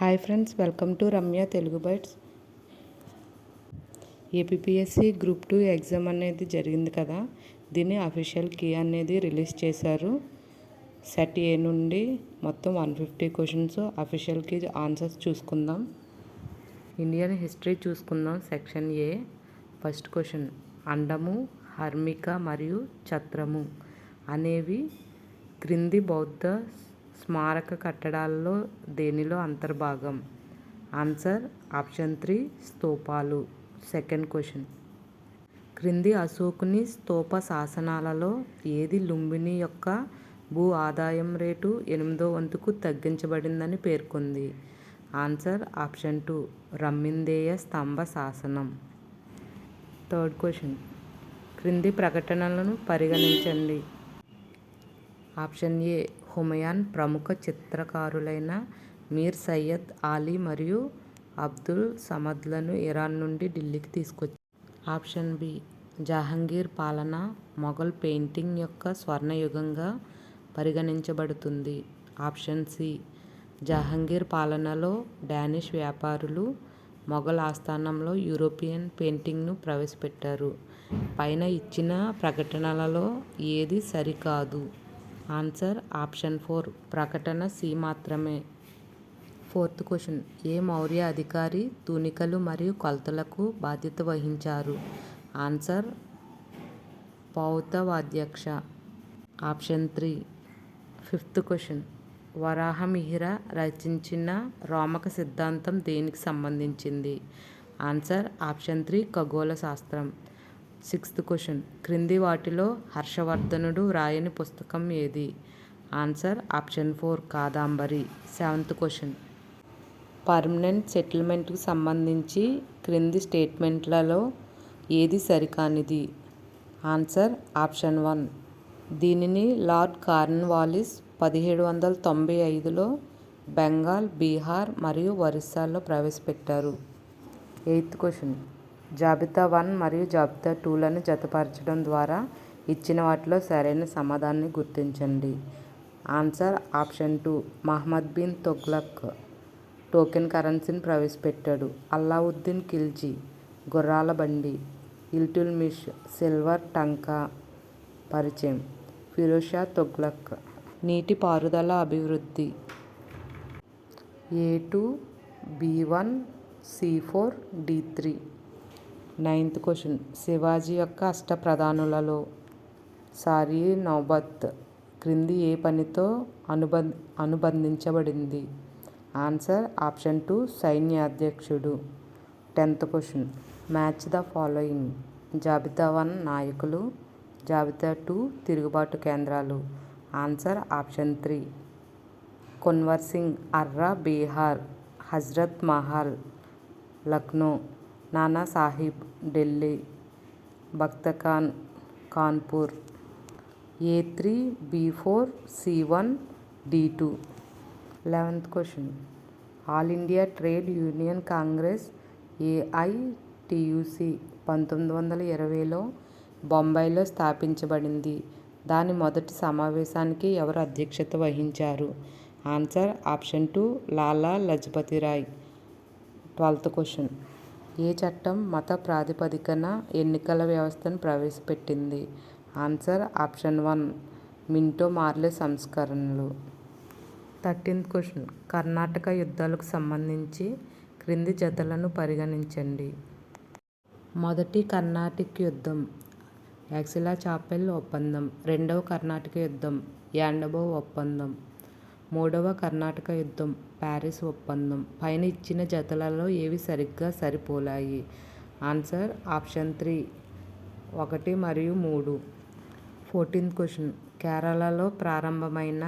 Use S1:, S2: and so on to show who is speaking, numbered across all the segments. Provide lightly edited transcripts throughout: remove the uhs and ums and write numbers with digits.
S1: Hi friends, welcome to Ramya Telugu bytes. APPSC group 2 exam అనేది జరిగింది కదా, దీన్ని అఫీషియల్ కీ అనేది రిలీజ్ చేశారు. సెట్ ఏ నుండి మొత్తం 150 క్వశ్చన్స్ అఫీషియల్ కీ ఆన్సర్స్ చూసుకుందాం. ఇండియన్ హిస్టరీ చూసుకుందాం. సెక్షన్ ఏ ఫస్ట్ క్వశ్చన్, అండము, హర్మిక మరియు ఛత్రము అనేవి క్రింది బౌద్ధ స్మారక కట్టడాలలో దేనిలో అంతర్భాగం? ఆన్సర్ ఆప్షన్ 3 స్తూపాలు. సెకండ్ క్వశ్చన్, క్రింది అశోకుని స్తూప శాసనాలలో ఏది లుంబిని యొక్క భూ ఆదాయం రేటు 8వ వంతుకు తగ్గించబడిందని పేర్కొంది? ఆన్సర్ ఆప్షన్ 2 రమ్మిందేయ స్తంభ శాసనం. థర్డ్ క్వశ్చన్, క్రింది ప్రకటనలను పరిగణించండి. ఆప్షన్ ఏ హుమయూన్ ప్రముఖ చిత్రకారులైన మీర్ సయ్యద్ ఆలీ మరియు అబ్దుల్ సమద్లను ఇరాన్ నుండి ఢిల్లీకి తీసుకొచ్చారు. ఆప్షన్ బి జహాంగీర్ పాలన మొఘల్ పెయింటింగ్ యొక్క స్వర్ణయుగంగా పరిగణించబడుతుంది. ఆప్షన్ సి జహాంగీర్ పాలనలో డానిష్ వ్యాపారులు మొఘల్ ఆస్థానంలో యూరోపియన్ పెయింటింగ్ను ప్రవేశపెట్టారు. పైన ఇచ్చిన ప్రకటనలలో ఏది సరికాదు? ఆన్సర్ ఆప్షన్ 4 ప్రకటన సి మాత్రమే. ఫోర్త్ క్వశ్చన్, ఏ మౌర్య అధికారి తూనికలు మరియు కొలతలకు బాధ్యత వహించారు? ఆన్సర్ పౌతవాధ్యక్ష. ఆప్షన్ 3. ఫిఫ్త్ క్వశ్చన్, వరాహమిహిర రచించిన రోమక సిద్ధాంతం దేనికి సంబంధించింది? ఆన్సర్ ఆప్షన్ 3 ఖగోళ శాస్త్రం. సిక్స్త్ క్వశ్చన్, క్రింది వాటిలో హర్షవర్ధనుడు వ్రాయని పుస్తకం ఏది? Answer option 4 Kadambari. Seventh question, permanent సెటిల్మెంట్కు సంబంధించి క్రింది స్టేట్మెంట్లలో ఏది సరికానిది? ఆన్సర్ ఆప్షన్ 1 దీనిని లార్డ్ కార్న్వాలిస్ 1795లో బెంగాల్, బీహార్ మరియు ఒరిస్సాలో ప్రవేశపెట్టారు. ఎయిత్ క్వశ్చన్, జాబితా 1 మరియు జాబితా 2లను జతపరచడం ద్వారా ఇచ్చిన వాటిలో సరైన సమాధానాన్ని గుర్తించండి. Answer option 2 Mohammad bin Tughlaq token కరెన్సీని ప్రవేశపెట్టాడు. అల్లావుద్దీన్ ఖిల్జీ గుర్రాల బండి, ఇల్టుల్మిష్ సిల్వర్ టంకా పరిచయం, ఫిరోజ్ షా తుగ్లక్ నీటిపారుదల అభివృద్ధి. A2 B1 C4 D3. Ninth question, Shivaji యొక్క అష్టప్రధానులలో సారీ నౌబత్ క్రింది ఏ పనితో అనుబంధించబడింది? ఆన్సర్ ఆప్షన్ 2 సైన్యాధ్యక్షుడు. 10th question, match the following. జాబితా 1 నాయకులు, జాబితా 2 తిరుగుబాటు కేంద్రాలు. Answer option 3 Kunwar Singh Arrah Bihar, Hazrat Mahal Lucknow, Nana Sahib Delhi, Bakht Khan Kanpur. A3 B4 C1 D2. 11th question, all India trade union congress AITUC 1920లో బొంబాయిలో స్థాపించబడింది. దాని మొదటి సమావేశానికి ఎవరు అధ్యక్షత వహించారు? Answer option 2 Lala Lajpat Rai. 12th question, ఏ చట్టం మత ప్రాతిపదికన ఎన్నికల వ్యవస్థను ప్రవేశపెట్టింది? ఆన్సర్ ఆప్షన్ 1 మింటో మార్లే సంస్కరణలు. 13th క్వశ్చన్, కర్ణాటక యుద్ధాలకు సంబంధించి క్రింది జతలను పరిగణించండి. మొదటి కర్ణాటిక్ యుద్ధం యాక్సిలా చాపెల్ ఒప్పందం. రెండవ కర్ణాటక యుద్ధం యాండబో ఒప్పందం. మూడవ కర్ణాటక యుద్ధం ప్యారిస్ ఒప్పందం. పైన ఇచ్చిన జతలలో ఏవి సరిగ్గా సరిపోలాయి? ఆన్సర్ ఆప్షన్ 3 1 మరియు 3. 14th క్వశ్చన్, కేరళలో ప్రారంభమైన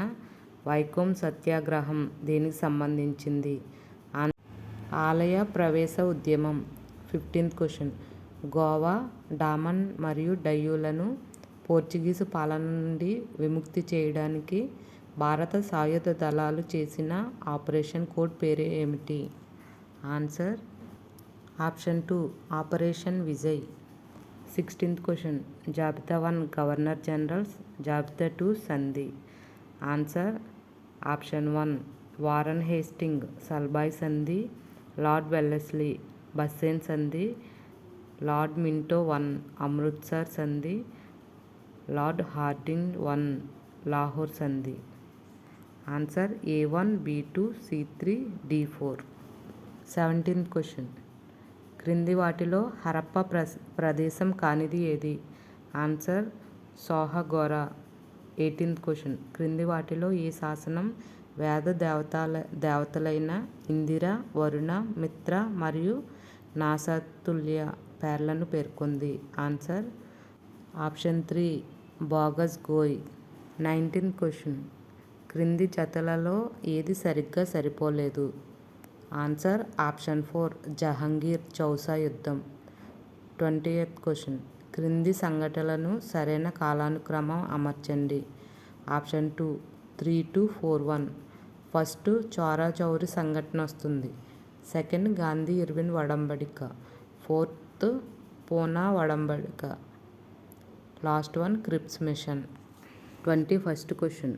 S1: వైకోమ్ సత్యాగ్రహం దేనికి సంబంధించింది? ఆలయ ప్రవేశ ఉద్యమం. 15th క్వశ్చన్, గోవా, డామన్ మరియు డయ్యూలను పోర్చుగీసు పాలన నుండి విముక్తి చేయడానికి భారత సాయుధ దళాలు చేసిన ఆపరేషన్ కోడ్ పేరు ఏమిటి? Answer option 2 operation Vijay. 16th question, జాబితా 1 గవర్నర్ జనరల్స్, జాబితా 2 సంధి. ఆన్సర్ ఆప్షన్ 1 వారన్ హేస్టింగ్ సల్బాయ్ సంధి, లార్డ్ వెల్లెస్లీ బస్సేన్ సంధి, లార్డ్ మింటో 1 అమృత్సర్ సంధి, లార్డ్ హార్డింగ్ 1 లాహోర్ సంధి. Answer A1, B2, C3, D4. 17th question. క్రింది వాటిలో హరప్పా ప్రదేశం కానిది ఏది? ఆన్సర్ సోహగోరా. 18th question. క్రింది వాటిలో ఏ శాసనం వేద దేవతలైన ఇందిర, వరుణ, మిత్ర మరియు నాసతుల్య పేర్లను పేర్కొంది? Answer option 3 Boghaz Koi. 19th question. క్రింది జతలలో ఏది సరిగ్గా సరిపోలేదు? ఆన్సర్ ఆప్షన్ 4 జహంగీర్ చౌసా యుద్ధం. 20th question. క్రింది సంఘటనలను సరైన కాలానుక్రమం అమర్చండి. ఆప్షన్ 2 3-4-1. ఫస్ట్ చౌరా చౌరీ సంఘటన వస్తుంది. సెకండ్ గాంధీ ఇర్విన్ ఒడంబడిక. ఫోర్త్ పూనా ఒడంబడిక. Last one Cripps mission. 21st question.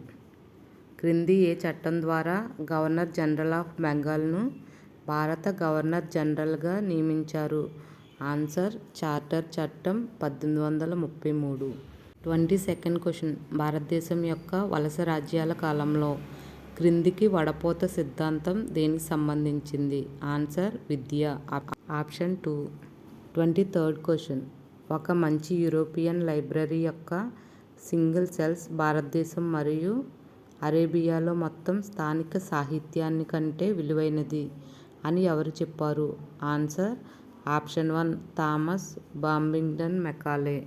S1: క్రింది ఏ చట్టం ద్వారా గవర్నర్ జనరల్ ఆఫ్ బెంగాల్ను భారత గవర్నర్ జనరల్గా నియమించారు? ఆన్సర్ చార్టర్ చట్టం 1833. 22nd question. భారతదేశం యొక్క వలస రాజ్యాల కాలంలో క్రిందికి వడపోత సిద్ధాంతం దేనికి సంబంధించింది? ఆన్సర్ విద్య. ఆప్షన్ 2. 23rd question. ఒక మంచి యూరోపియన్ లైబ్రరీ యొక్క సింగిల్ సెల్స్ భారతదేశం మరియు అరేబియాలో మొత్తం స్థానిక సాహిత్యాన్ని కంటే విలువైనది అని ఎవరు చెప్పారు? Answer option 1 Thomas Babington Macaulay.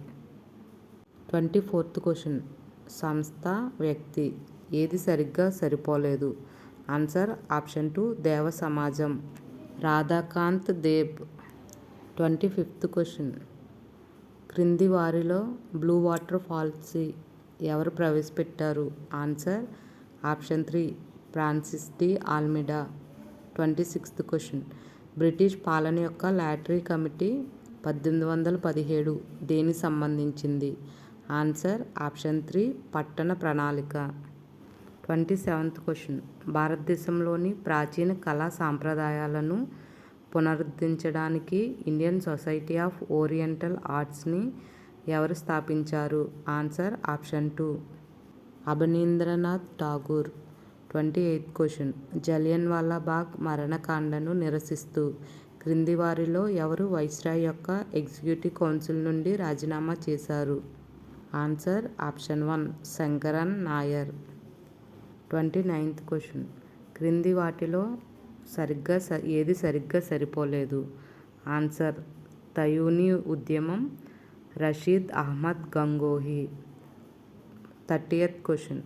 S1: 24th question. సంస్థ, వ్యక్తి ఏది సరిగ్గా సరిపోలేదు? ఆన్సర్ ఆప్షన్ 2 దేవ సమాజం. రాధాకాంత్ దేబ్. 25th question. క్రింది వారిలో బ్లూ వాటర్ పాలసీ ఎవరు ప్రవేశపెట్టారు? Answer option 3 Francis D Almeida. 26th question. British పాలన యొక్క లాటరీ కమిటీ 1817 దేనికి సంబంధించింది? ఆన్సర్ ఆప్షన్ 3 పట్టణ ప్రణాళిక. 27th question. భారతదేశంలోని ప్రాచీన కళా సాంప్రదాయాలను పునరుద్ధరించడానికి ఇండియన్ సొసైటీ ఆఫ్ ఓరియంటల్ ఆర్ట్స్ని ఎవరు స్థాపించారు? Answer option 2 Abanindranath Tagore. 28th question. Jallian Wala Bagh మరణకాండను నిరసిస్తూ క్రింది వారిలో ఎవరు వైస్రాయ్ యొక్క ఎగ్జిక్యూటివ్ కౌన్సిల్ నుండి రాజీనామా చేశారు? Answer option 1 Sankaran Nair. 29th question. క్రింది వాటిలో ఏది సరిగ్గా సరిపోలేదు? ఆన్సర్ తయూని ఉద్యమం, రషీద్ అహ్మద్ గంగోహీ. 30th question.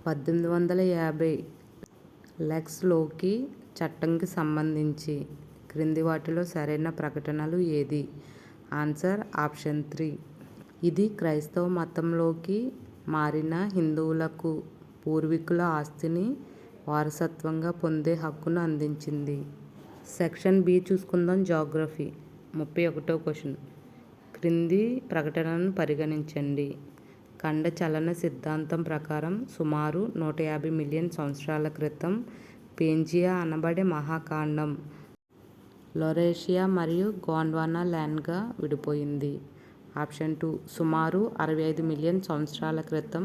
S1: 1850 లెక్స్ లోకి చట్టంకి సంబంధించి క్రింది వాటిలో సరైన ప్రకటనలు ఏది? ఆన్సర్ ఆప్షన్ 3 ఇది క్రైస్తవ మతంలోకి మారిన హిందువులకు పూర్వీకుల ఆస్తిని వారసత్వంగా పొందే హక్కును అందించింది. సెక్షన్ బి చూసుకుందాం. జాగ్రఫీ. 31వ క్వశ్చన్. క్రింది ప్రకటనలను పరిగణించండి. ఖండ చలన సిద్ధాంతం ప్రకారం సుమారు 150 మిలియన్ సంవత్సరాల క్రితం పేంజియా అనబడే మహాఖండం లొరేషియా మరియు గోండ్వానా ల్యాండ్గా విడిపోయింది. ఆప్షన్ 2 సుమారు 65 మిలియన్ సంవత్సరాల క్రితం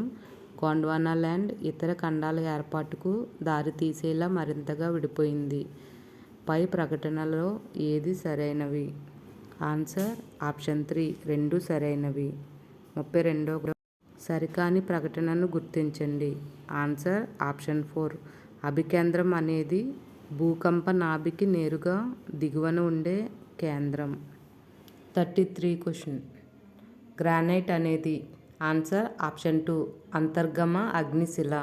S1: గోండ్వానా ల్యాండ్ ఇతర ఖండాల ఏర్పాటుకు దారితీసేలా మరింతగా విడిపోయింది. పై ప్రకటనలో ఏది సరైనవి? ఆన్సర్ ఆప్షన్ 3 రెండు సరైనవి. 32వ సరికాని ప్రకటనను గుర్తించండి. ఆన్సర్ ఆప్షన్ 4 అభికేంద్రం అనేది భూకంప నాభికి నేరుగా దిగువన ఉండే కేంద్రం. 33 క్వశ్చన్. గ్రానైట్ అనేది? Answer option 2 అంతర్గమ అగ్నిశిల.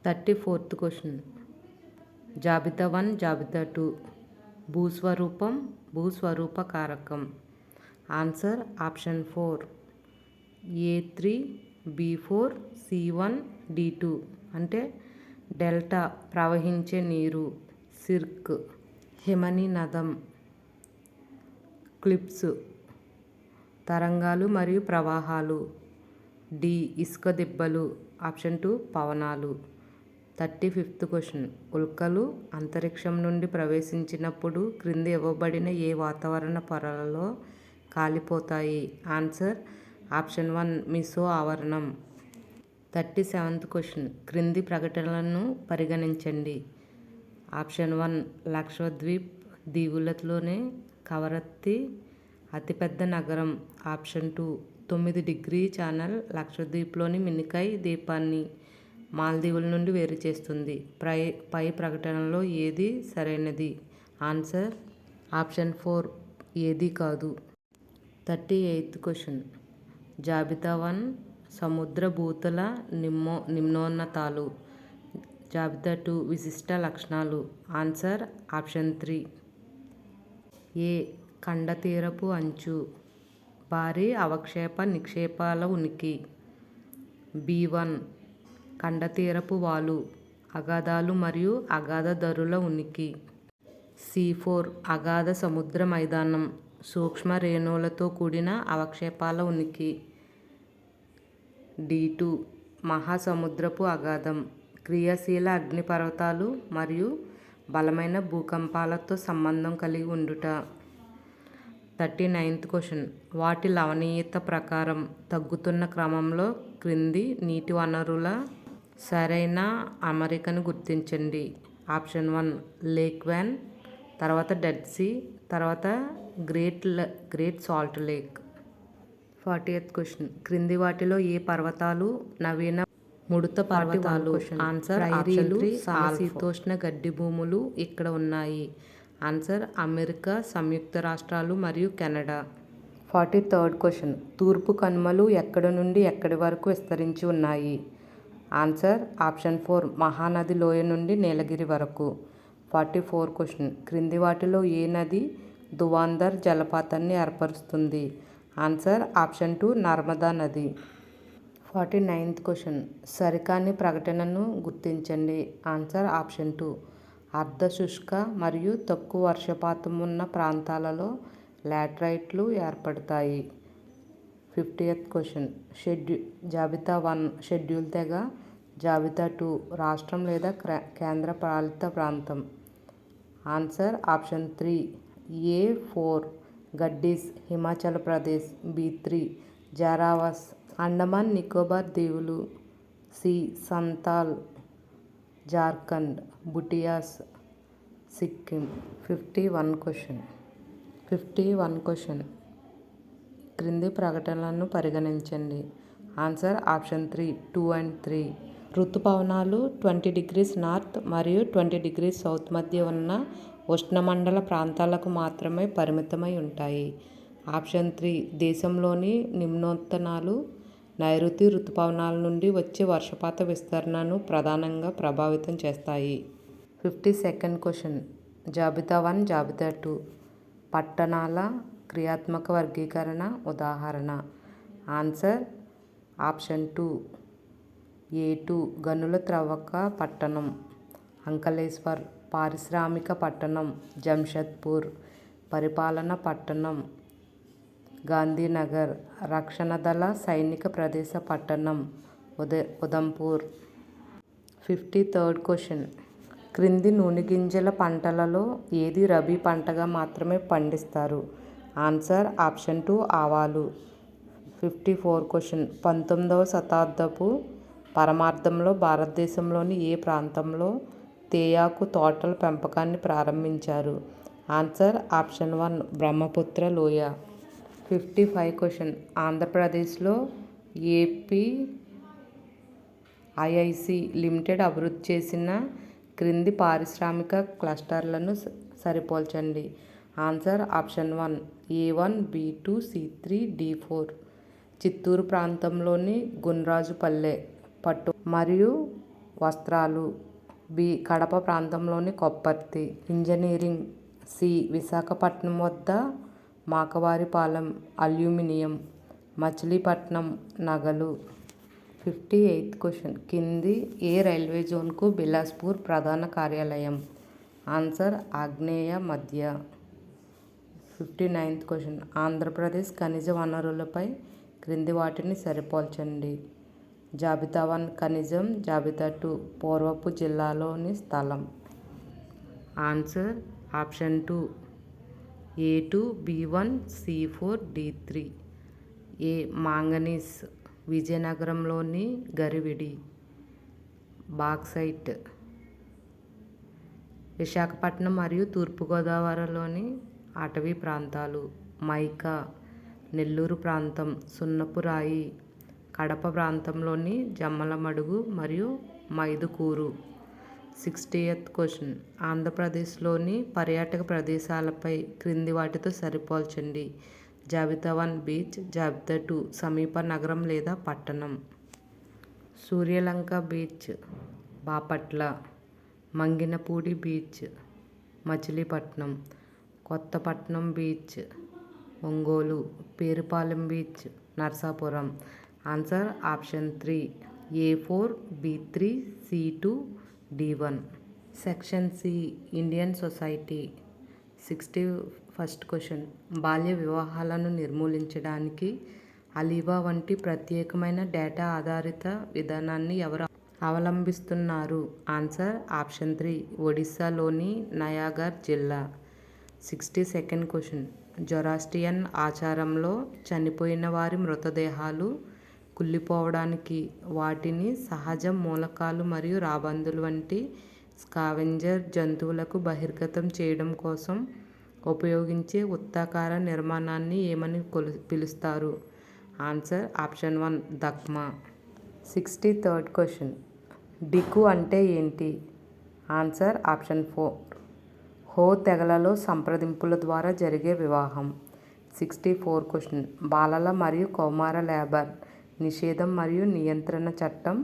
S1: 34th question. జాబితా 1, జాబితా 2 భూస్వరూపం, భూస్వరూప కారకం. Answer option 4 A3, B4, C1, D2 అంటే డెల్టా ప్రవహించే నీరు, సిర్క్ హిమనీ నదం, క్లిప్స్ తరంగాలు మరియు ప్రవాహాలు, డి ఇసుక దిబ్బలు. ఆప్షన్ 2 పవనాలు. 35th question. ఉల్కలు అంతరిక్షం నుండి ప్రవేశించినప్పుడు క్రింది ఇవ్వబడిన ఏ వాతావరణ పొరలలో కాలిపోతాయి? ఆన్సర్ ఆప్షన్ 1 మీసో ఆవరణం. 37th question. క్రింది ప్రకటనలను పరిగణించండి. ఆప్షన్ 1 లక్షద్వీప్ దీవులలోనే కవరత్తి అతిపెద్ద నగరం. ఆప్షన్ 2 9° ఛానల్ లక్షద్వీప్లోని మినికాయ్ ద్వీపాన్ని మాల్దీవుల నుండి వేరు చేస్తుంది. పై ప్రకటనలో ఏది సరైనది? ఆన్సర్ ఆప్షన్ 4 ఏదీ కాదు. 38th question. జాబితా 1 సముద్ర భూతల నిమ్నోన్నతాలు. జాబితా 2 విశిష్ట లక్షణాలు. Answer option 3. ఏ ఖండతీరపు అంచు భారీ అవక్షేప నిక్షేపాల ఉనికి. B1 ఖండతీరపు వాలు అగాధాలు మరియు అగాధ ధరుల ఉనికి. C4 అగాధ సముద్ర మైదానం సూక్ష్మ రేణువులతో కూడిన అవక్షేపాల ఉనికి. D2 మహాసముద్రపు అగాధం క్రియాశీల అగ్నిపర్వతాలు మరియు బలమైన భూకంపాలతో సంబంధం కలిగి ఉండుట. 39th question. వాటి లవణీయత ప్రకారం తగ్గుతున్న క్రమంలో క్రింది నీటి వనరుల సరైన అమరికను గుర్తించండి. ఆప్షన్ 1 లేక్ వ్యాన్, తర్వాత డెడ్ సీ, తర్వాత great salt lake. 40th question. క్రింది వాటిలో ఏ పర్వతాలు నవీన ముడత పర్వతాలు? ఆన్సర్ ఆప్షన్ 3 సమశీతోష్ణ గడ్డి భూములు ఇక్కడ ఉన్నాయి. ఆన్సర్ అమెరికా సంయుక్త రాష్ట్రాలు మరియు కెనడా. 43rd question. తూర్పు కనుమలు ఎక్కడి నుండి ఎక్కడి వరకు విస్తరించి ఉన్నాయి? ఆన్సర్ ఆప్షన్ 4 మహానది లోయ నుండి నీలగిరి వరకు. 44 క్వశ్చన్. క్రింది వాటిలో ఏ నది దువాందర్ జలపాతాన్ని ఏర్పరుస్తుంది? ఆన్సర్ ఆప్షన్ 2 నర్మదా నది. 49th question. సరికాని ప్రకటనను గుర్తించండి. ఆన్సర్ ఆప్షన్ 2 అర్ధ శుష్క మరియు తక్కువ వర్షపాతం ఉన్న ప్రాంతాలలో లాటరైట్లు ఏర్పడతాయి. 50th question. జాబితా 1 షెడ్యూల్ తెగ, జాబితా 2 రాష్ట్రం లేదా కేంద్ర పాలిత ప్రాంతం. Answer option 3 A4 Gaddis Himachal Pradesh. B3 Jarawas Andaman Nicobar దీవులు. C సంతాల్ జార్ఖండ్. భుటియాస్ సిక్కిం. 51 క్వశ్చన్. క్రింది ప్రకటనలను పరిగణించండి. Answer option 3 2 and 3. ఋతుపవనాలు 20° నార్త్ మరియు 20° సౌత్ మధ్య ఉన్న ఉష్ణమండల ప్రాంతాలకు మాత్రమే పరిమితమై ఉంటాయి. ఆప్షన్ 3 దేశంలోని నిమ్నోత్తనాలు నైరుతి ఋతుపవనాల నుండి వచ్చే వర్షపాత విస్తరణను ప్రధానంగా ప్రభావితం చేస్తాయి. 52nd question. జాబితా 1 జాబితా 2 పట్టణాల క్రియాత్మక వర్గీకరణ ఉదాహరణ. ఆన్సర్ ఆప్షన్ 2 A2 గనుల త్రవ్వక పట్టణం అంకలేశ్వర్. పారిశ్రామిక పట్టణం జంషెద్పూర్. పరిపాలన పట్టణం గాంధీనగర్. రక్షణ దళ సైనిక ప్రదేశ పట్టణం ఉదంపూర్. 53rd question. క్రింది నూనె గింజల పంటలలో ఏది రబీ పంటగా మాత్రమే పండిస్తారు? ఆన్సర్ ఆప్షన్ 2 ఆవాలు. 54 క్వశ్చన్. 19వ శతాబ్దపు పరమార్థంలో భారతదేశంలోని ఏ ప్రాంతంలో తేయాకు తోటల పెంపకాన్ని ప్రారంభించారు? ఆన్సర్ ఆప్షన్ 1 బ్రహ్మపుత్ర లోయ. 55 క్వశ్చన్. ఆంధ్రప్రదేశ్లో APIIC లిమిటెడ్ అభివృద్ధి చేసిన క్రింది పారిశ్రామిక క్లస్టర్లను సరిపోల్చండి. Answer option 1 A1 B2 C3 D4. Chittoor ప్రాంతంలోని గున్రాజుపల్లె పట్టు మరియు వస్త్రాలు. B కడప ప్రాంతంలోని కొప్పర్తి. ఇంజనీరింగ్. C విశాఖపట్నం వద్ద మాకవారిపాలెం అల్యూమినియం. మచిలీపట్నం నగలు. 58th question. కింది ఏ రైల్వే జోన్కు బిలాస్పూర్ ప్రధాన కార్యాలయం? ఆన్సర్ ఆగ్నేయ మధ్య. 59th question. ఆంధ్రప్రదేశ్ ఖనిజ వనరులపై క్రింది వాటిని సరిపోల్చండి. జాబితా 1 ఖనిజం, జాబితా 2 పూర్వపు జిల్లాలోని స్థలం. Answer option 2 A2 B1 C4 D3. ఏ మాంగనీస్, విజయనగరంలోని గరివిడి. బాక్సైట్ విశాఖపట్నం మరియు తూర్పుగోదావరిలోని అటవీ ప్రాంతాలు. మైకా నెల్లూరు ప్రాంతం. సున్నపు రాయి కడప ప్రాంతంలోని జమ్మలమడుగు మరియు మైదుకూరు. 60th question. ఆంధ్రప్రదేశ్లోని పర్యాటక ప్రదేశాలపై క్రింది వాటితో సరిపోల్చండి. జాబితా 1 బీచ్, జాబితా 2 సమీప నగరం లేదా పట్టణం. Suryalanka beach Bapatla. Manginapudi beach Machilipatnam. Kothapatnam beach Ongole. Perupalem beach Narasapuram. Answer option 3 A4 B3 C2 D1. Section C Indian society. 61st question. బాల్య వివాహాలను నిర్మూలించడానికి అలీవా వంటి ప్రత్యేకమైన డేటా ఆధారిత విధానాన్ని ఎవరు అవలంబిస్తున్నారు? ఆన్సర్ ఆప్షన్ 3 ఒడిశాలోని నయాగర్ జిల్లా. 62nd question. జొరాస్ట్రియన్ ఆచారంలో చనిపోయిన వారి మృతదేహాలు కుళ్ళిపోవడానికి వాటిని సహజ మూలకాలు మరియు రాబందులు వంటి స్కావెంజర్ జంతువులకు బహిర్గతం చేయడం కోసం ఉపయోగించే వృత్తాకార నిర్మాణాన్ని ఏమని పిలుస్తారు? ఆన్సర్ ఆప్షన్ 1 దక్మా. 63rd question. డికు అంటే ఏంటి? ఆన్సర్ ఆప్షన్ 4 హో తెగలలో సంప్రదింపుల ద్వారా జరిగే వివాహం. 64 క్వశ్చన్. బాలల మరియు కౌమార లేబర్ నిషేధం మరియు నియంత్రణ చట్టం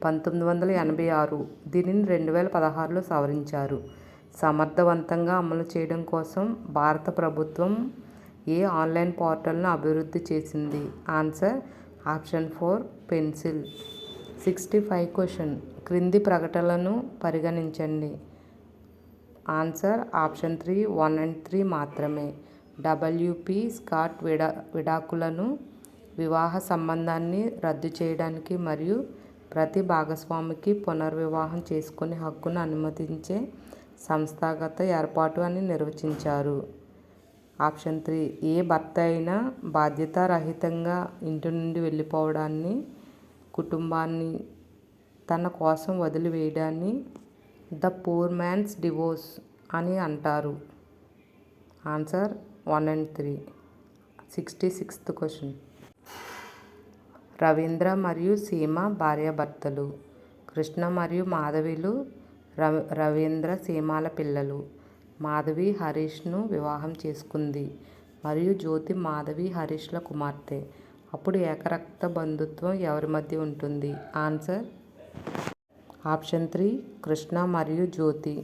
S1: 1986. దీనిని 2016లో సవరించారు. సమర్థవంతంగా అమలు చేయడం కోసం భారత ప్రభుత్వం ఏ ఆన్లైన్ పోర్టల్ను అభివృద్ధి చేసింది? Answer option 4 pencil. 65 క్వశ్చన్. క్రింది ప్రకటనలను పరిగణించండి. ఆన్సర్ ఆప్షన్ 3 1 and 3 మాత్రమే. WP స్కాట్ విడాకులను వివాహ సంబంధాన్ని రద్దు చేయడానికి మరియు ప్రతి భాగస్వామికి పునర్వివాహం చేసుకునే హక్కును అనుమతించే సంస్థాగత ఏర్పాటు అని నిర్వచించారు. ఆప్షన్ 3 ఏ భర్త అయినా బాధ్యతారహితంగా ఇంటి నుండి వెళ్ళిపోవడాన్ని, కుటుంబాన్ని తన కోసం వదిలివేయడాన్ని ద పూర్ మ్యాన్స్ డివోర్స్ అని అంటారు. Answer 1 and 3. 66th question. Ravindra మరియు సీమ భార్యాభర్తలు. కృష్ణ మరియు మాధవిలు రవీంద్ర సీమాల పిల్లలు. మాధవి హరీష్ను వివాహం చేసుకుంది మరియు జ్యోతి మాధవి హరీష్ల కుమార్తె. అప్పుడు ఏకరక్త బంధుత్వం ఎవరి మధ్య ఉంటుంది? ఆన్సర్ ఆప్షన్ 3 కృష్ణ మరియు జ్యోతి.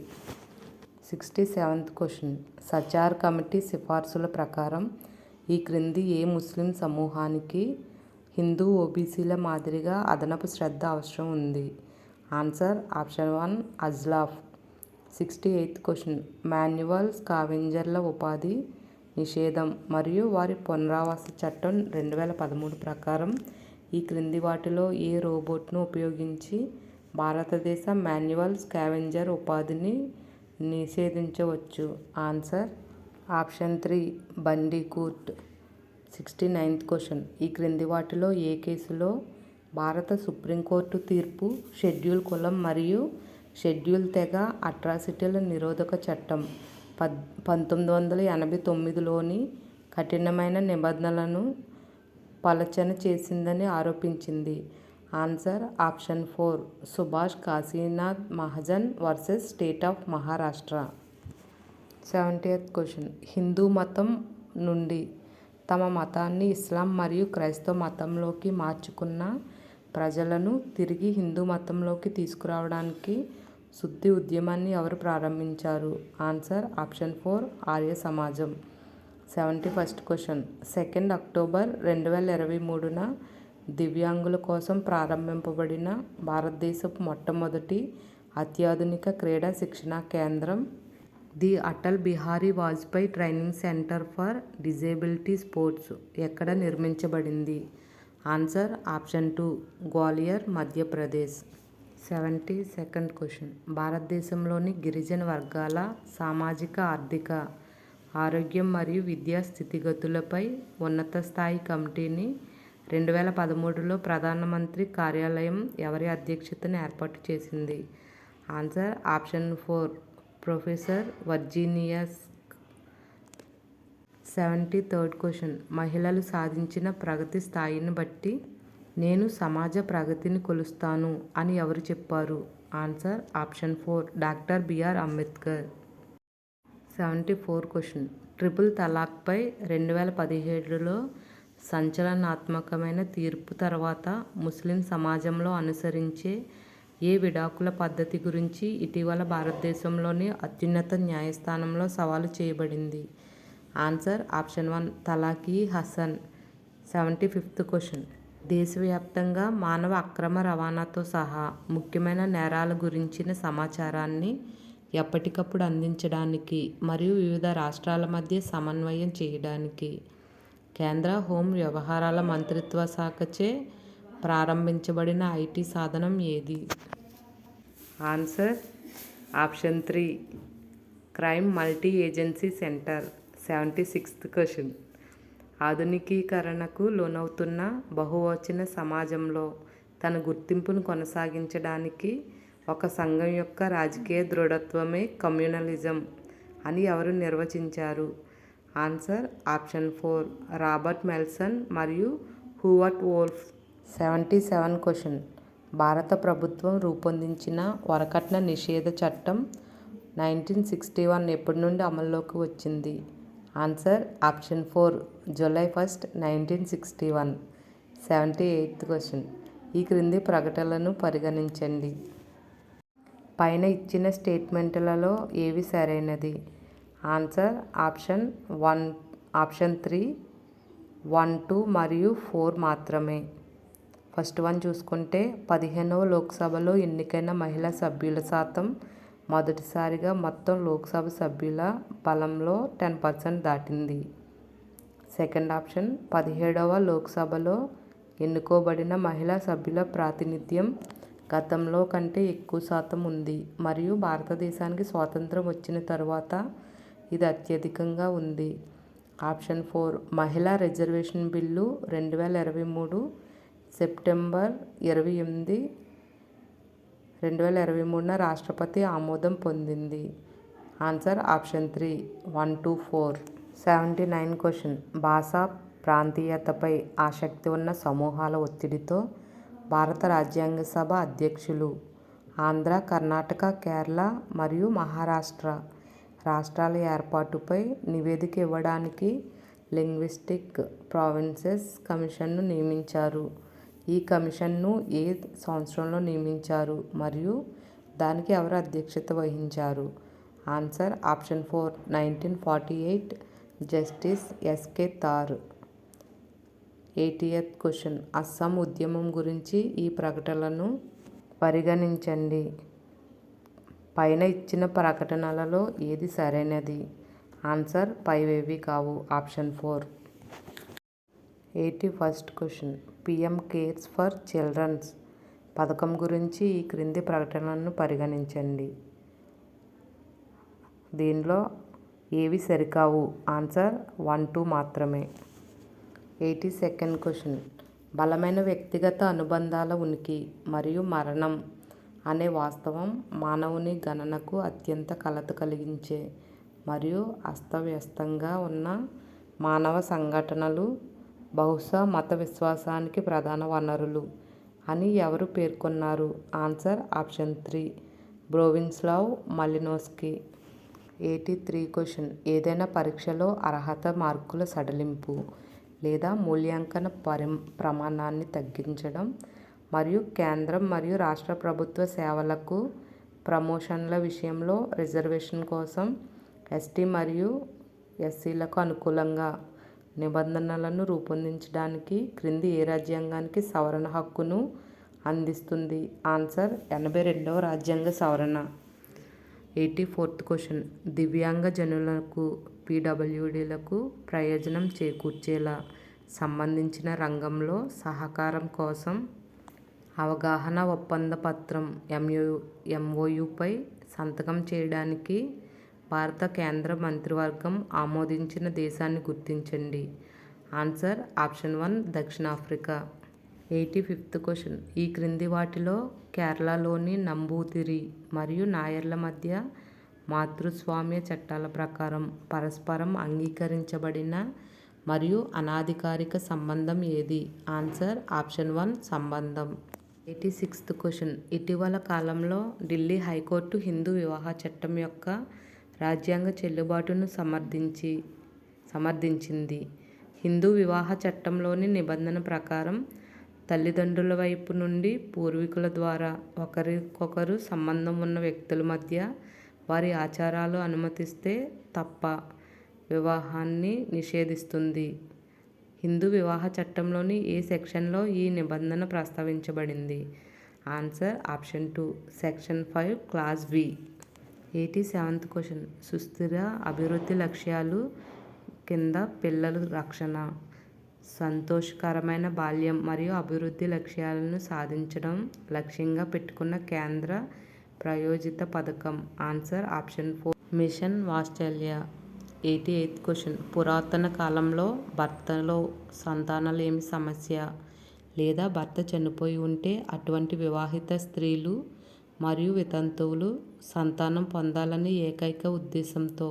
S1: 67th question. సచార్ కమిటీ సిఫార్సుల ప్రకారం ఈ క్రింది ఏ ముస్లిం సమూహానికి హిందూ ఓబీసీల మాదిరిగా అదనపు శ్రద్ధ అవసరం ఉంది? ఆన్సర్ ఆప్షన్ 1 అజ్లాఫ్. 68th question. మాన్యువల్ స్కావెంజర్ల ఉపాధి నిషేధం మరియు వారి పునరావాస చట్టం 2013 ప్రకారం ఈ క్రింది వాటిలో ఏ రోబోట్ను ఉపయోగించి భారతదేశ మాన్యువల్ స్కావెంజర్ ఉపాధిని నిషేధించవచ్చు? Answer option 3 bandicoot. 69th question. ఈ క్రింది వాటిలో ఏ కేసులో భారత సుప్రీంకోర్టు తీర్పు షెడ్యూల్ కులం మరియు షెడ్యూల్ తెగ అట్రాసిటీల నిరోధక చట్టం 1989లోని కఠినమైన నిబంధనలను పలచన చేసిందని ఆరోపించింది? Answer option 4 Subhash Kashinath Mahajan versus state of Maharashtra. 70th question. Hindu మతం నుండి తమ మతాన్ని ఇస్లాం మరియు క్రైస్తవ మతంలోకి మార్చుకున్న ప్రజలను తిరిగి హిందూ మతంలోకి తీసుకురావడానికి శుద్ధి ఉద్యమాన్ని ఎవరు ప్రారంభించారు? ఆన్సర్ ఆప్షన్ 4 ఆర్య సమాజం. 71st question. 2 అక్టోబర్ 2023న దివ్యాంగుల కోసం ప్రారంభింపబడిన భారతదేశపు మొట్టమొదటి అత్యాధునిక క్రీడా శిక్షణా కేంద్రం the Atal Bihari Vajpayee training centre for disability sports ఎక్కడ నిర్మించబడింది? Answer option 2 Gwalior Madhya Pradesh. 72nd question. భారతదేశంలోని గిరిజన వర్గాల సామాజిక ఆర్థిక ఆరోగ్యం మరియు విద్యా స్థితిగతులపై ఉన్నత స్థాయి కమిటీని 2013లో ప్రధానమంత్రి కార్యాలయం ఎవరి అధ్యక్షతన ఏర్పాటు చేసింది? Answer option 4 professor Virginius. 73rd question. మహిళలు సాధించిన ప్రగతి స్థాయిని బట్టి నేను సమాజ ప్రగతిని కొలుస్తాను అని ఎవరు చెప్పారు? Answer option 4 doctor B R Ambedkar. 74 question. Triple తలాక్పై 2017లో సంచలనాత్మకమైన తీర్పు తర్వాత ముస్లిం సమాజంలో అనుసరించే ఏ విడాకుల పద్ధతి గురించి ఇటీవల భారతదేశంలోని అత్యున్నత న్యాయస్థానంలో సవాలు చేయబడింది? ఆన్సర్ ఆప్షన్ 1 తలాక్-ఈ హసన్. 75th question. దేశవ్యాప్తంగా మానవ అక్రమ రవాణాతో సహా ముఖ్యమైన నేరాల గురించిన సమాచారాన్ని ఎప్పటికప్పుడు అందించడానికి మరియు వివిధ రాష్ట్రాల మధ్య సమన్వయం చేయడానికి కేంద్ర హోం వ్యవహారాల మంత్రిత్వ శాఖచే ప్రారంభించబడిన ఐటీ సాధనం ఏది? Answer option 3 crime multi agency centre. 76th question. ఆధునికీకరణకు లోనవుతున్న బహువచన సమాజంలో తన గుర్తింపును కొనసాగించడానికి ఒక సంఘం యొక్క రాజకీయ దృఢత్వమే కమ్యూనలిజం అని ఎవరు నిర్వచించారు? ఆన్సర్ ఆప్షన్ 4 రాబర్ట్ మెల్సన్ మరియు హూవర్ట్ వోల్ఫ్. 77 క్వశ్చన్. భారత ప్రభుత్వం రూపొందించిన వరకట్న నిషేధ చట్టం 1961 ఎప్పటి నుండి అమల్లోకి వచ్చింది? Answer option 4 July 1, 1961. 78th question. ఈ క్రింది ప్రకటనలను పరిగణించండి. పైన ఇచ్చిన స్టేట్మెంట్లలో ఏవి సరైనది? ఆన్సర్ ఆప్షన్ 3 1, 2 మరియు 4 మాత్రమే. ఫస్ట్ వన్ చూసుకుంటే 15వ లోక్సభలో ఎన్నికైన మహిళా సభ్యుల శాతం మొదటిసారిగా మొత్తం లోక్సభ సభ్యుల బలంలో 10% దాటింది. సెకండ్ ఆప్షన్ 17వ లోక్సభలో ఎన్నుకోబడిన మహిళా సభ్యుల ప్రాతినిధ్యం గతంలో కంటే ఎక్కువ శాతం ఉంది మరియు భారతదేశానికి స్వాతంత్రం వచ్చిన తరువాత ఇది అత్యధికంగా ఉంది. ఆప్షన్ 4 మహిళా రిజర్వేషన్ బిల్లు 2023 సెప్టెంబర్ 28, 2023న రాష్ట్రపతి ఆమోదం పొందింది. Answer option 3 1 to 4. 79 క్వశ్చన్. భాషా ప్రాంతీయతపై ఆసక్తి ఉన్న సమూహాల ఒత్తిడితో భారత రాజ్యాంగ సభ అధ్యక్షులు ఆంధ్ర, కర్ణాటక, కేరళ మరియు మహారాష్ట్ర రాష్ట్రాల ఏర్పాటుపై నివేదిక ఇవ్వడానికి లింగ్విస్టిక్ ప్రావిన్సెస్ కమిషన్ను నియమించారు. ఈ కమిషన్ను ఏ సంవత్సరంలో నియమించారు మరియు దానికి ఎవరు అధ్యక్షత వహించారు? Answer option 4 1948 justice S K Dar. 80th question. Assam ఉద్యమం గురించి ఈ ప్రకటనలను పరిగణించండి. పైన ఇచ్చిన ప్రకటనలలో ఏది సరైనది? ఆన్సర్ పైవేవి కావు. Option 4. 81st question. PM CARES for children's పథకం గురించి ఈ క్రింది ప్రకటనలను పరిగణించండి. దీనిలో ఏవి సరికావు? ఆన్సర్ 1, 2 మాత్రమే. 82nd question. బలమైన వ్యక్తిగత అనుబంధాల ఉనికి మరియు మరణం అనే వాస్తవం మానవుని గణనకు అత్యంత కలత కలిగించే మరియు అస్తవ్యస్తంగా ఉన్న మానవ సంఘటనలు బహుశా మత విశ్వాసానికి ప్రధాన వనరులు అని ఎవరు పేర్కొన్నారు? Answer option 3 బ్రోనిస్లావ్ మలినోవ్స్కీ. 83 క్వశ్చన్. ఏదైనా పరీక్షలో అర్హత మార్కుల సడలింపు లేదా మూల్యాంకన ప్రమాణాన్ని తగ్గించడం మరియు కేంద్రం మరియు రాష్ట్ర ప్రభుత్వ సేవలకు ప్రమోషన్ల విషయంలో రిజర్వేషన్ కోసం ఎస్టీ మరియు ఎస్సీలకు అనుకూలంగా నిబంధనలను రూపొందించడానికి క్రింది ఏ రాజ్యాంగానికి సవరణ హక్కును అందిస్తుంది? ఆన్సర్ 82వ రాజ్యాంగ సవరణ. 84th question. దివ్యాంగ జనులకు పీడబ్ల్యూడీలకు ప్రయోజనం చేకూర్చేలా సంబంధించిన రంగంలో సహకారం కోసం అవగాహన ఒప్పంద పత్రం MOUపై సంతకం చేయడానికి భారత కేంద్ర మంత్రివర్గం ఆమోదించిన దేశాన్ని గుర్తించండి. ఆన్సర్ ఆప్షన్ 1 దక్షిణాఫ్రికా. 85th question. ఈ క్రింది వాటిలో కేరళలోని నంబూతిరి మరియు నాయర్ల మధ్య మాతృస్వామ్య చట్టాల ప్రకారం పరస్పరం అంగీకరించబడిన మరియు అనధికారిక సంబంధం ఏది? ఆన్సర్ ఆప్షన్ 1 సంబంధం. 86th question. ఇటీవల కాలంలో ఢిల్లీ హైకోర్టు హిందూ వివాహ చట్టం యొక్క రాజ్యాంగ చెల్లుబాటును సమర్థించింది. హిందూ వివాహ చట్టంలోని నిబంధన ప్రకారం తల్లిదండ్రుల వైపు నుండి పూర్వీకుల ద్వారా ఒకరికొకరు సంబంధం ఉన్న వ్యక్తుల మధ్య వారి ఆచారాలు అనుమతిస్తే తప్ప వివాహాన్ని నిషేధిస్తుంది. హిందూ వివాహ చట్టంలోని ఏ సెక్షన్లో ఈ నిబంధన ప్రస్తావించబడింది? Answer option 2 section 5 clause B. 87th question. సుస్థిర అభివృద్ధి లక్ష్యాలు కింద పిల్లల రక్షణ, సంతోషకరమైన బాల్యం మరియు అభివృద్ధి లక్ష్యాలను సాధించడం లక్ష్యంగా పెట్టుకున్న కేంద్ర ప్రాయోజిత పథకం. ఆన్సర్ ఆప్షన్ 4 మిషన్ వాత్సల్య. 88th question. పురాతన కాలంలో భర్తలో సంతానలేమి సమస్య లేదా భర్త చనిపోయి ఉంటే అటువంటి వివాహిత స్త్రీలు మరియు వితంతువులు సంతానం పొందాలని ఏకైక ఉద్దేశంతో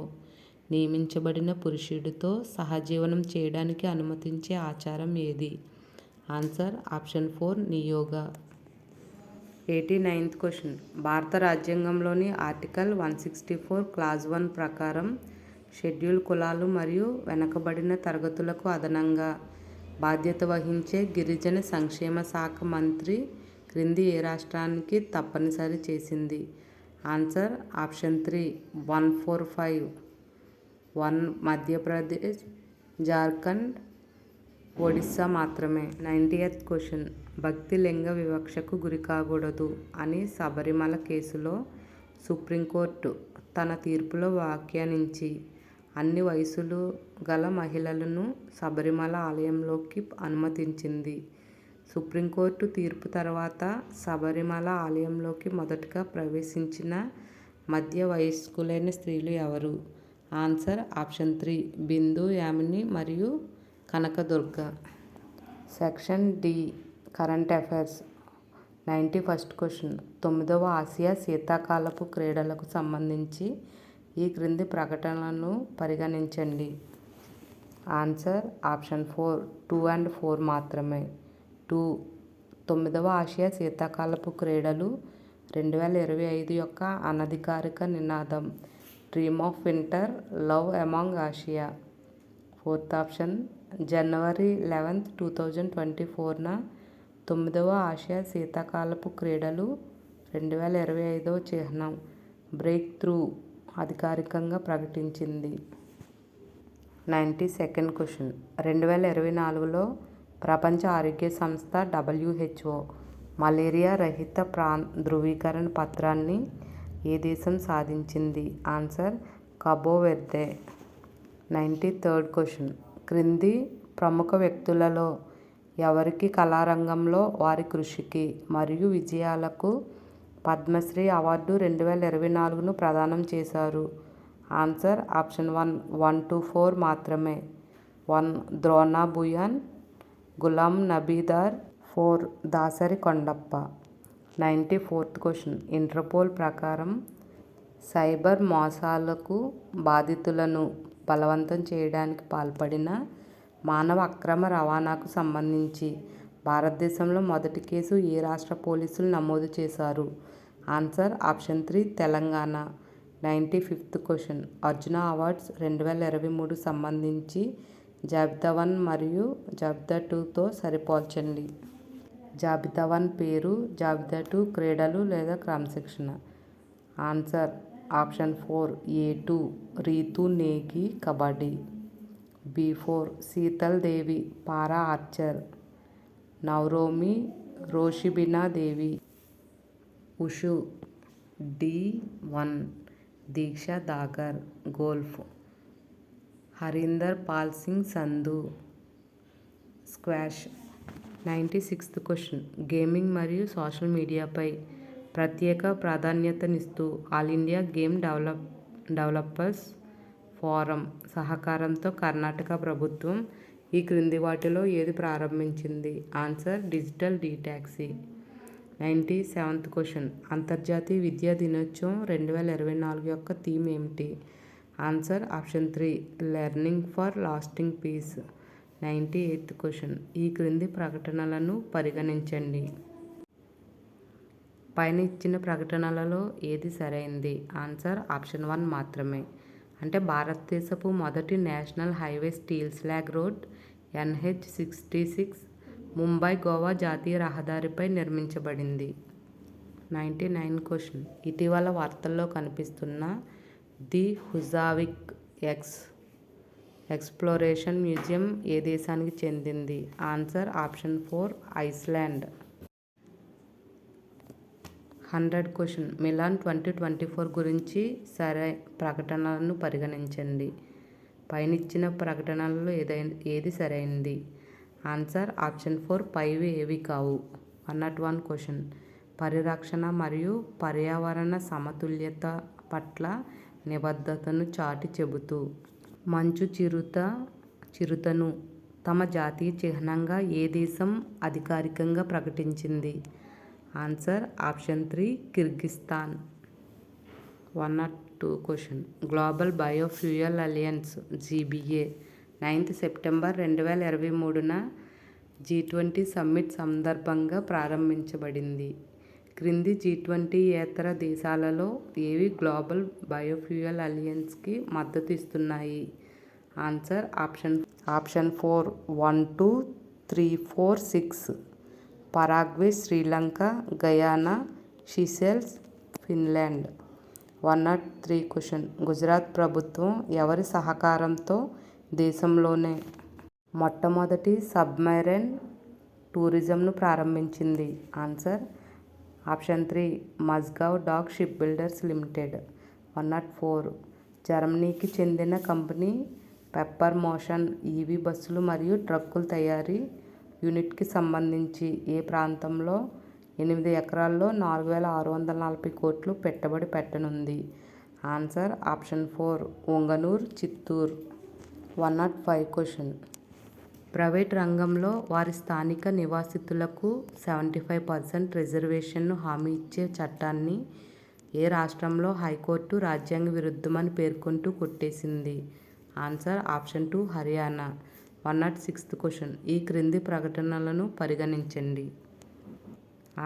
S1: నియమించబడిన పురుషుడితో సహజీవనం చేయడానికి అనుమతించే ఆచారం ఏది? Answer option 4 నియోగ. 89th question. భారత రాజ్యాంగంలోని ఆర్టికల్ 164 క్లాజ్ 1 ప్రకారం షెడ్యూల్ కులాలు మరియు వెనుకబడిన తరగతులకు అదనంగా బాధ్యత వహించే గిరిజన సంక్షేమ శాఖ మంత్రి క్రింది ఏ రాష్ట్రానికి తప్పనిసరి చేసింది? ఆన్సర్ ఆప్షన్ 3 145 1 మధ్యప్రదేశ్, జార్ఖండ్, ఒడిస్సా మాత్రమే. 90th question. భక్తి లింగ వివక్షకు గురి కాకూడదు అని శబరిమల కేసులో సుప్రీంకోర్టు తన తీర్పులో వ్యాఖ్యానించి అన్ని వయసులు గల మహిళలను శబరిమల ఆలయంలోకి అనుమతించింది. సుప్రీంకోర్టు తీర్పు తర్వాత శబరిమల ఆలయంలోకి మొదటగా ప్రవేశించిన మధ్య వయస్కులైన స్త్రీలు ఎవరు? ఆన్సర్ ఆప్షన్ 3 బిందు, యామిని మరియు Kanakadurga. Section D current affairs. 91st question. 9వ ఆసియా శీతాకాలపు క్రీడలకు సంబంధించి ఈ క్రింది ప్రకటనలను పరిగణించండి. ఆన్సర్ ఆప్షన్ 4 2 and 4 మాత్రమే. 2 9వ ఆసియా శీతాకాలపు క్రీడలు 2025 యొక్క అనధికారిక నినాదం dream of winter love among Asia. 4th option జనవరి 11, 2024న 9వ ఆసియా శీతాకాలపు క్రీడలు 2025 చిహ్నం బ్రేక్ త్రూ అధికారికంగా ప్రకటించింది. 92nd question. 2024లో ప్రపంచ ఆరోగ్య సంస్థ WHO మలేరియా రహిత ధృవీకరణ పత్రాన్ని ఏ దేశం సాధించింది? ఆన్సర్ కాబో వెర్దే. 93rd question. క్రింది ప్రముఖ వ్యక్తులలో ఎవరికి కళారంగంలో వారి కృషికి మరియు విజయాలకు పద్మశ్రీ అవార్డు 2024ను ప్రదానం చేశారు? ఆన్సర్ ఆప్షన్ 1 to 4 మాత్రమే. 1 Drona Bhuyan, Ghulam Nabi Dar, 4 Dasari Kondappa. 94th question. Interpol ప్రకారం సైబర్ మోసాలకు బాధితులను బలవంతం చేయడానికి పాల్పడిన మానవ అక్రమ రవాణాకు సంబంధించి భారతదేశంలో మొదటి కేసు ఏ రాష్ట్ర పోలీసులు నమోదు చేశారు? Answer option 3 Telangana. 95th question. Arjuna awards 2023 సంబంధించి జాబితా 1 మరియు జాబితా 2తో సరిపోల్చండి. జాబితా 1 పేరు, జాబితా 2 క్రీడలు లేదా క్రమశిక్షణ. Answer option 4 A2 Ritu Negi kabaddi. B4 Sheetal Devi para archer. Naorem Roshibina Devi wushu. D1 Diksha Dagar golf. Harinder Pal Singh Sandhu. Squash. 96th question. Gaming మరియు సోషల్ మీడియాపై ప్రత్యేక ప్రాధాన్యతనిస్తూ all India game developers forum సహకారంతో కర్ణాటక ప్రభుత్వం ఈ క్రింది వాటిలో ఏది ప్రారంభించింది? Answer digital taxi. 97th question. అంతర్జాతీయ విద్యా దినోత్సవం 2024 యొక్క థీమ్ ఏమిటి? Answer option 3 learning for lasting peace. 98th question. ఈ క్రింది ప్రకటనలను పరిగణించండి. పైన ఇచ్చిన ప్రకటనలలో ఏది సరైంది? ఆన్సర్ ఆప్షన్ 1 మాత్రమే. అంటే భారతదేశపు మొదటి national highway steel slag road NH-66 Mumbai Goa జాతీయ రహదారిపై నిర్మించబడింది. 99 క్వశ్చన్. ఇటీవల వార్తల్లో కనిపిస్తున్న ది హుజావిక్ ఎక్స్ప్లోరేషన్ మ్యూజియం ఏ దేశానికి చెందింది? Answer option 4 Iceland. 100 question. Milan 2024 గురించి ప్రకటనలను పరిగణించండి. పైన ఇచ్చిన ప్రకటనలలో ఏది సరైంది? ఆన్సర్ ఆప్షన్ 4 పైవి ఏవి కావు. 101 క్వశ్చన్. పరిరక్షణ మరియు పర్యావరణ సమతుల్యత పట్ల నిబద్ధతను చాటి చెబుతూ మంచు చిరుతను తమ జాతీయ చిహ్నంగా ఏ దేశం అధికారికంగా ప్రకటించింది? Answer option 3 Kyrgyzstan. 102 question. Global biofuel alliance GBA 9th September 2023న G20 సమ్మిట్ సందర్భంగా ప్రారంభించబడింది. క్రింది G20 యేతర దేశాలలో ఏవి గ్లోబల్ బయోఫ్యూయల్ అలయన్స్కి మద్దతు ఇస్తున్నాయి? Answer option 4 1 2 3 4 6 Paraguay, Sri Lanka, Guyana, Seychelles, Finland. 103 question. Gujarat ప్రభుత్వం ఎవరి సహకారంతో దేశంలోనే మొట్టమొదటి సబ్మెరైన్ టూరిజంను ప్రారంభించింది? Answer option 3 Mazagon dock ship builders limited. 104. జర్మనీకి చెందిన కంపెనీ పెప్పర్ మోషన్ EV బస్సులు మరియు ట్రక్కుల తయారీ యూనిట్కి సంబంధించి ఏ ప్రాంతంలో 8 ఎకరాల్లో 4,640 కోట్లు పెట్టుబడి పెట్టనుంది? Answer option 4 Punganur, Chittoor. 105 question. Private రంగంలో వారి స్థానిక నివాసితులకు 75% రిజర్వేషన్ను హామీ ఇచ్చే చట్టాన్ని ఏ రాష్ట్రంలో హైకోర్టు రాజ్యాంగ విరుద్ధమని పేర్కొంటూ కొట్టేసింది? Answer option 2 Haryana. 106th question. ఈ క్రింది ప్రకటనలను పరిగణించండి.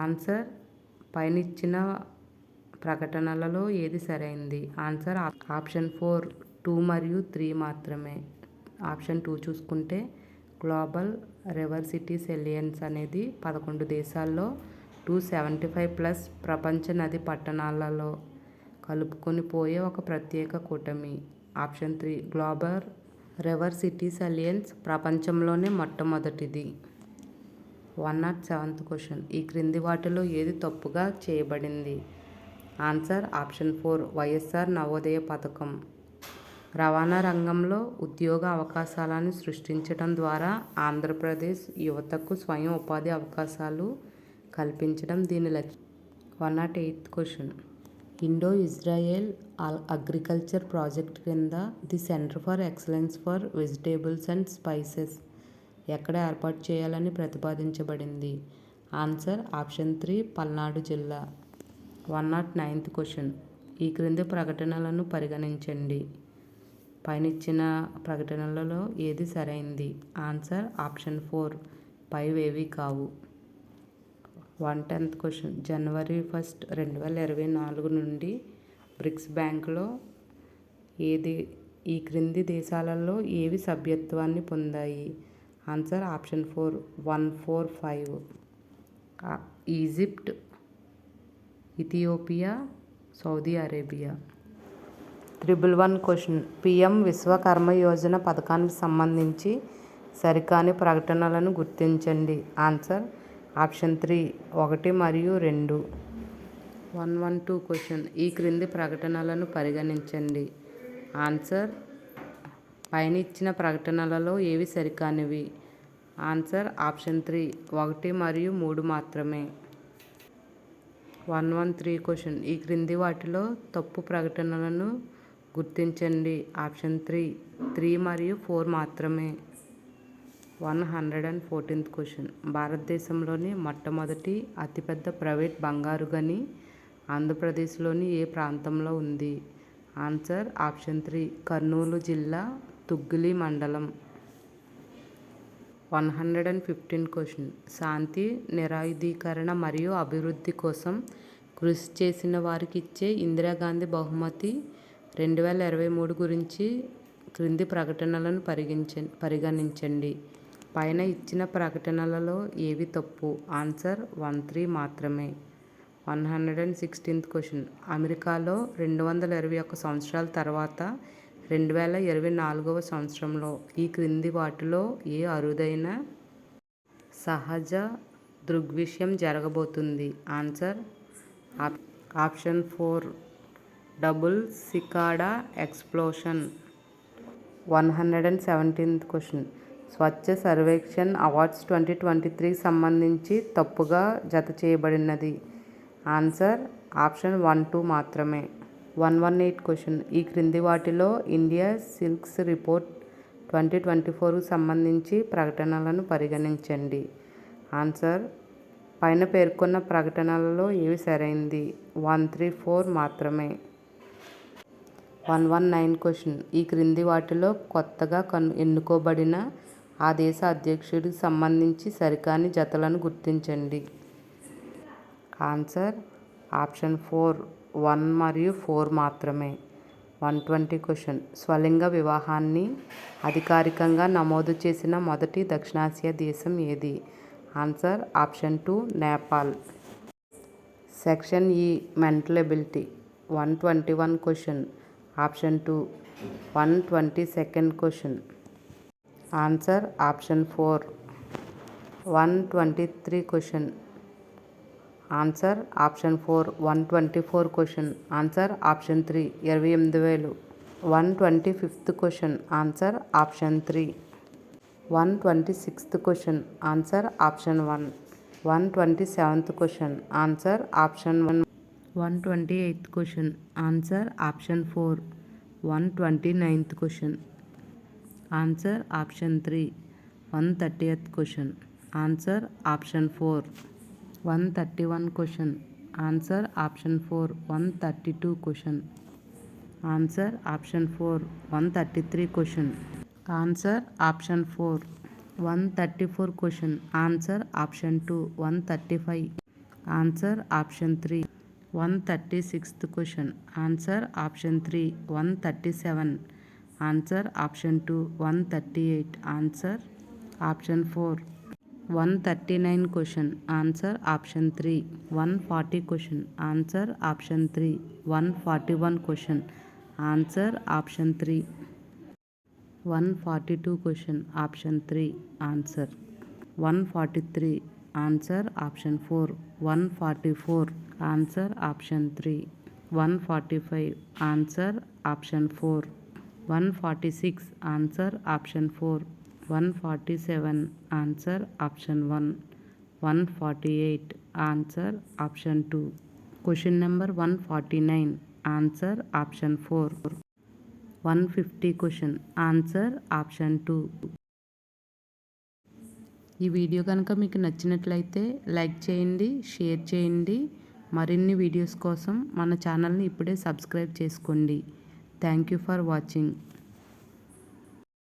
S1: ఆన్సర్ పైన ఇచ్చిన ప్రకటనలలో ఏది సరైంది? ఆన్సర్ ఆప్షన్ 4 2 మరియు 3 మాత్రమే. ఆప్షన్ 2 చూసుకుంటే గ్లోబల్ రివర్ సిటీస్ అలయన్స్ అనేది 11 దేశాల్లో 275+ ప్రపంచ నది పట్టణాలలో కలుపుకొని పోయే ఒక ప్రత్యేక కూటమి. Option 3 global river cities alliance ప్రపంచంలోనే మొట్టమొదటిది. 107th question. ఈ క్రింది వాటిలో ఏది తప్పుగా చేయబడింది? ఆన్సర్ ఆప్షన్ 4 వైఎస్ఆర్ నవోదయ పథకం. రవాణా రంగంలో ఉద్యోగ అవకాశాలను సృష్టించడం ద్వారా ఆంధ్రప్రదేశ్ యువతకు స్వయం ఉపాధి అవకాశాలు కల్పించడం దీని లక్ష్యం. 108th question. Indo Israel agriculture project కింద the centre for excellence for vegetables and spices ఎక్కడ ఏర్పాటు చేయాలని ప్రతిపాదించబడింది? ఆన్సర్ ఆప్షన్ 3 పల్నాడు జిల్లా. 109th question. ఈ క్రింది ప్రకటనలను పరిగణించండి. పైన ఇచ్చిన ప్రకటనలలో ఏది సరైంది? ఆన్సర్ ఆప్షన్ 4 పైవేవి కావు. 110th question. జనవరి 1, 2024 నుండి బ్రిక్స్ బ్యాంకులో ఈ క్రింది దేశాలలో ఏవి సభ్యత్వాన్ని పొందాయి? Answer option 4 1 4 5 Egypt, Ethiopia, Saudi Arabia. 111 question. PM Vishwakarma Yojana పథకానికి సంబంధించి సరికాని ప్రకటనలను గుర్తించండి. ఆన్సర్ ఆప్షన్ 3 1 మరియు 2. 112 క్వశ్చన్. ఈ క్రింది ప్రకటనలను పరిగణించండి. ఆన్సర్ పైన ఇచ్చిన ప్రకటనలలో ఏవి సరికానివి? ఆన్సర్ ఆప్షన్ 3 1 మరియు 3 మాత్రమే. 113 క్వశ్చన్. ఈ క్రింది వాటిలో తప్పు ప్రకటనలను గుర్తించండి. ఆప్షన్ 3 మరియు 4 మాత్రమే. 114th question. భారతదేశంలోని మొట్టమొదటి అతిపెద్ద ప్రైవేట్ బంగారు గని ఆంధ్రప్రదేశ్లోని ఏ ప్రాంతంలో ఉంది? ఆన్సర్ ఆప్షన్ 3 కర్నూలు జిల్లా తుగ్గలి మండలం. 115 క్వశ్చన్. శాంతి, నిరాయుధీకరణ మరియు అభివృద్ధి కోసం కృషి చేసిన వారికి ఇచ్చే ఇందిరాగాంధీ బహుమతి 2023 గురించి క్రింది ప్రకటనలను పరిగణించండి. పైన ఇచ్చిన ప్రకటనలలో ఏవి తప్పు? ఆన్సర్ 13 మాత్రమే. 116th question. అమెరికాలో 221 సంవత్సరాల తర్వాత 2024వ సంవత్సరంలో ఈ క్రింది వాటిలో ఏ అరుదైన సహజ దృగ్విషయం జరగబోతుంది? Answer option 4 double cicada explosion. 117th question. Swachh Survekshan awards 2023 సంబంధించి తప్పుగా జత చేయబడినది? ఆన్సర్ ఆప్షన్ 1, 2 మాత్రమే. 118 క్వశ్చన్. ఈ క్రింది వాటిలో ఇండియా సిల్క్స్ రిపోర్ట్ 2024కు సంబంధించి ప్రకటనలను పరిగణించండి. ఆన్సర్ పైన పేర్కొన్న ప్రకటనలలో ఏవి సరైంది? 1, 3, 4 మాత్రమే. 119 క్వశ్చన్. ఈ క్రింది వాటిలో కొత్తగా ఎన్నుకోబడిన ఆ దేశ అధ్యక్షుడికి సంబంధించి సరికాని జతలను గుర్తించండి. ఆన్సర్ ఆప్షన్ 4 1 మరియు 4 మాత్రమే. 120 క్వశ్చన్. స్వలింగ వివాహాన్ని అధికారికంగా నమోదు చేసిన మొదటి దక్షిణాసియా దేశం ఏది? Answer option 2 Nepal. సెక్షన్ ఈ mental ability. 121 question. Option 2. 122nd question. Answer option 4. 123 question. Answer option 4. 124 question. Answer option 3 28,000. 125th question. Answer option 3. 126th question. Answer option 1. 127th question. Answer option 1. 128th question. Answer option 4. 129th question. Answer option 3. 130th question. Answer option 4. 131 question. Answer option 4. 132 question. Answer option 4. 133 question. Answer option 4. 134 question. Answer option 2. 135. Answer option 3. 136th question. Answer option 3. 137. Answer option 2. 138. Answer option 4. 139 question. Answer option 3. 140 question. Answer option 3. 141 question. Answer option 3. 142 question. Option 3. Answer 143. Answer option 4. 144. Answer option 3. 145. Answer option 4. 146. Answer option 4. 147. Answer option 1. 148. Answer option 2. Question number 149. Answer option 4. 150 question. Answer option 2. ఈ video కనుక మీకు నచ్చినట్లయితే like చేయండి, share చేయండి. మరిన్ని videos కోసం మన ఛానల్ని ఇప్పుడే సబ్స్క్రైబ్ చేసుకోండి. Thank you for watching.